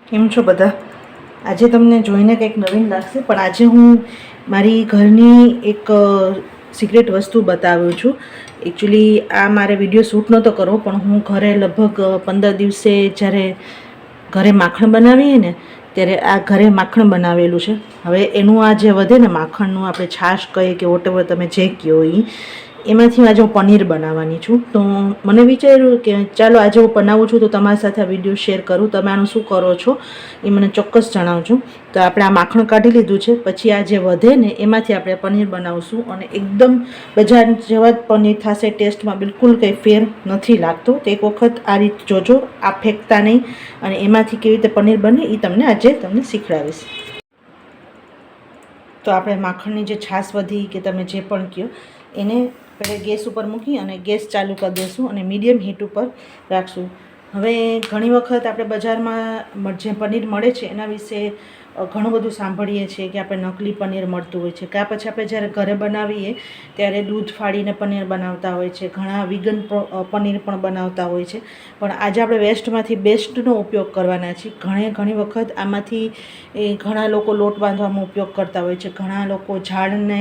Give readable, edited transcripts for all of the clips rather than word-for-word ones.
કેમ છો બધા? આજે તમને જોઈને કંઈક નવીન લાગશે, પણ આજે હું મારી ઘરની એક સિક્રેટ વસ્તુ બતાવું છું. એકચ્યુઅલી આ મારે વિડીયો શૂટ નહોતો કરવો, પણ હું ઘરે લગભગ 15 દિવસે જ્યારે ઘરે માખણ બનાવીએ ને ત્યારે આ ઘરે માખણ બનાવેલું છે. હવે એનું આ જે વધે ને માખણનું આપણે છાશ કહીએ કે વોટેવર તમે જે કહો એમાંથી આજે હું પનીર બનાવવાની છું. તો મને વિચાર્યું કે ચાલો આજે હું બનાવું છું તો તમારી સાથે આ વિડીયો શેર કરું. તમે આનું શું કરો છો એ મને ચોક્કસ જણાવજો. તો આપણે આ માખણ કાઢી લીધું છે. પછી આ જે વધે ને એમાંથી આપણે પનીર બનાવશું અને એકદમ બજાર જેવા જ પનીર થશે. ટેસ્ટમાં બિલકુલ કંઈ ફેર નથી લાગતો. તો એક વખત આ રીતે જોજો, આ ફેંકતા નહીં અને એમાંથી કેવી રીતે પનીર બને એ આજે તમને શીખડાવીશ. તો આપણે માખણની જે છાશ વધી કે તમે જે પણ કહો એને પહેલાં ગેસ ઉપર મૂકી અને ગેસ ચાલુ કરી દઈશું અને મીડિયમ હીટ ઉપર રાખશું. હવે ઘણી વખત આપણે બજારમાં જે પનીર મળે છે એના વિશે ઘણું બધું સાંભળીએ છીએ કે આપણે નકલી પનીર મળતું હોય છે. કાં પછી આપણે જ્યારે ઘરે બનાવીએ ત્યારે દૂધ ફાડીને પનીર બનાવતા હોય છે. ઘણા વિગન પનીર પણ બનાવતા હોય છે. પણ આજે આપણે વેસ્ટમાંથી બેસ્ટનો ઉપયોગ કરવાના છીએ. ઘણી વખત આમાંથી ઘણા લોકો લોટ બાંધવામાં ઉપયોગ કરતા હોય છે. ઘણા લોકો ઝાડને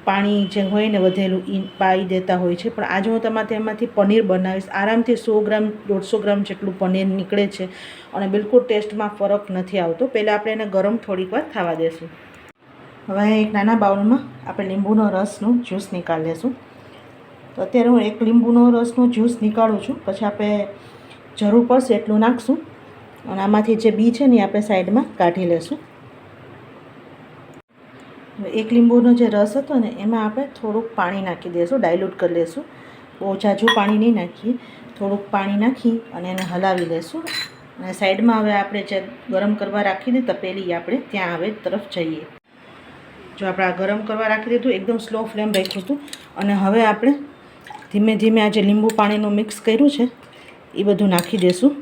પાણી જે હોય ને વધેલું એ પાઈ દેતા હોય છે. પણ આજે હું તમારે એમાંથી પનીર બનાવીશ. આરામથી 100 ગ્રામ 150 ગ્રામ જેટલું પનીર નીકળે છે અને બિલકુલ ટેસ્ટમાં ફરક નથી આવતો. પહેલાં આપણે એને ગરમ થોડીક વાર થવા દેશું. હવે એક નાના બાઉલમાં આપણે લીંબુનો રસનો જ્યુસ નીકાળી લેશું. તો અત્યારે હું એક લીંબુનો રસનો જ્યુસ નીકાળું છું. પછી આપણે જરૂર પડશે એટલું નાખશું અને આમાંથી જે બી છે ને એ આપણે સાઈડમાં કાઢી લેશું. એક લીંબુનો જે રસ હતો ને એમાં આપણે થોડુંક પાણી નાખી દઈશું, ડાયલ્યુટ કરી લઈશું. બહુ ઝાઝું પાણી નહીં નાખીએ, થોડુંક પાણી નાખી અને એને હલાવી લઈશું. અને સાઈડમાં હવે આપણે જે ગરમ કરવા રાખી દીધી તપેલી આપણે ત્યાં હવે તરફ જઈએ. જો આપણે આ ગરમ કરવા રાખી દીધું, એકદમ સ્લો ફ્લેમ રાખ્યું હતું અને હવે આપણે ધીમે ધીમે આ જે લીંબુ પાણીનું મિક્સ કર્યું છે એ બધું નાખી દઈશું.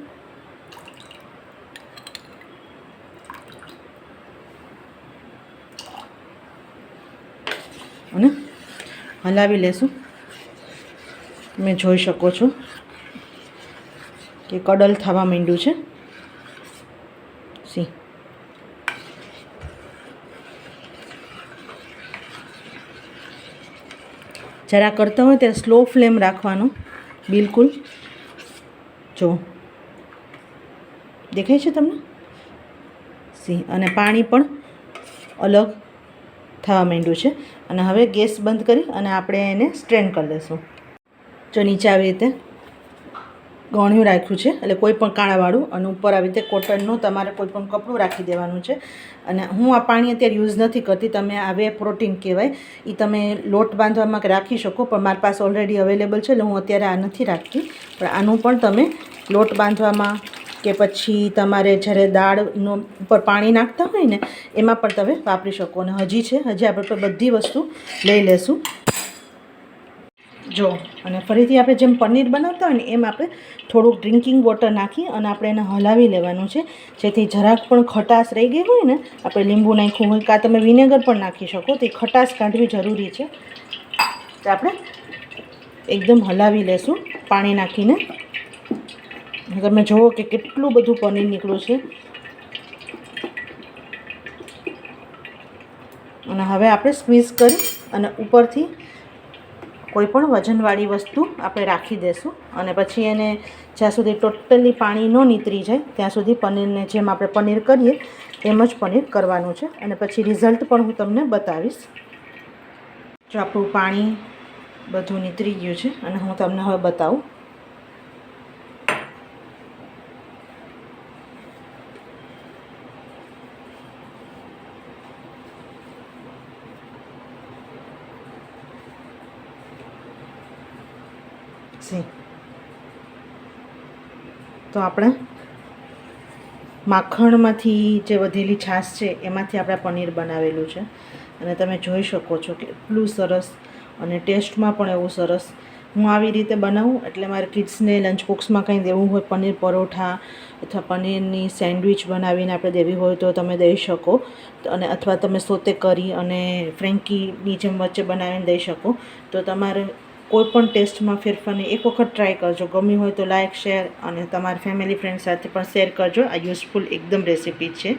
અને હલાવી લેશું. તમે જોઈ શકો છો કે કડલ થવા માંડ્યું છે. જરા કરતા હોય ત્યારે સ્લો ફ્લેમ રાખવાનો બિલકુલ. જો દેખાય છે તમને? અને પાણી પણ અલગ થવા માંડ્યું છે. અને હવે ગેસ બંધ કરી અને આપણે એને સ્ટ્રેન કરી લઈશું. જો નીચે આવી રીતે ગણ્યું રાખ્યું છે, એટલે કોઈ પણ કાણાવાળું, અને ઉપર આવી રીતે કોટનનું તમારે કોઈ પણ કપડું રાખી દેવાનું છે. અને હું આ પાણી અત્યારે યુઝ નથી કરતી. તમે આ વે પ્રોટીન કહેવાય એ તમે લોટ બાંધવામાં રાખી શકો, પણ મારી પાસે ઓલરેડી અવેલેબલ છે એટલે હું અત્યારે આ નથી રાખતી. પણ આનું પણ તમે લોટ બાંધવામાં કે પછી તમારે જ્યારે દાળનો ઉપર પાણી નાખતા હોય ને એમાં પણ તમે વાપરી શકો. અને હજી આપણે બધી વસ્તુ લઈ લેશું. જો અને ફરીથી આપણે જેમ પનીર બનાવતા હોય ને એમ આપણે થોડુંક ડ્રિંકિંગ વોટર નાખી અને આપણે એને હલાવી લેવાનું છે, જેથી જરાક પણ ખટાશ રહી ગઈ હોય ને, આપણે લીંબુ નાખ્યું હોય કાં તમે વિનેગર પણ નાખી શકો, તો એ ખટાશ કાઢવી જરૂરી છે. તો આપણે એકદમ હલાવી લેશું પાણી નાખીને. તમે જુઓ કે કેટલું બધું પનીર નીકળ્યું છે. અને હવે આપણે સ્ક્વીઝ કરી અને ઉપરથી કોઈ પણ વજનવાળી વસ્તુ આપણે રાખી દઈશું. અને પછી એને જ્યાં સુધી ટોટલી પાણી ન નીતરી જાય ત્યાં સુધી પનીરને જેમ આપણે પનીર કરીએ એમ જ પનીર કરવાનું છે. અને પછી રિઝલ્ટ પણ હું તમને બતાવીશ. જો આપણું પાણી બધું નીતરી ગયું છે અને હું તમને હવે બતાવું. તો આપણે માખણમાંથી જે વધેલી છાશ છે એમાંથી આપણે પનીર બનાવેલું છે. અને તમે જોઈ શકો છો કે એટલું સરસ અને ટેસ્ટમાં પણ એવું સરસ. હું આવી રીતે બનાવું એટલે મારે કિડ્સને લંચ બોક્સમાં કંઈ દેવું હોય, પનીર પરોઠા અથવા પનીરની સેન્ડવિચ બનાવીને આપણે દેવી હોય તો તમે દઈ શકો. અને અથવા તમે સોતે કરી અને ફ્રેન્કીની જેમ વચ્ચે બનાવીને દઈ શકો. તો તમારે કોઈ પણ ટેસ્ટમાં ફેરફાર નહીં. એક વખત ટ્રાય કરજો, ગમ્યું હોય તો લાઇક, શેર અને તમારા ફેમિલી ફ્રેન્ડ સાથે પણ શેર કરજો. આ યુઝફુલ એકદમ રેસીપી છે.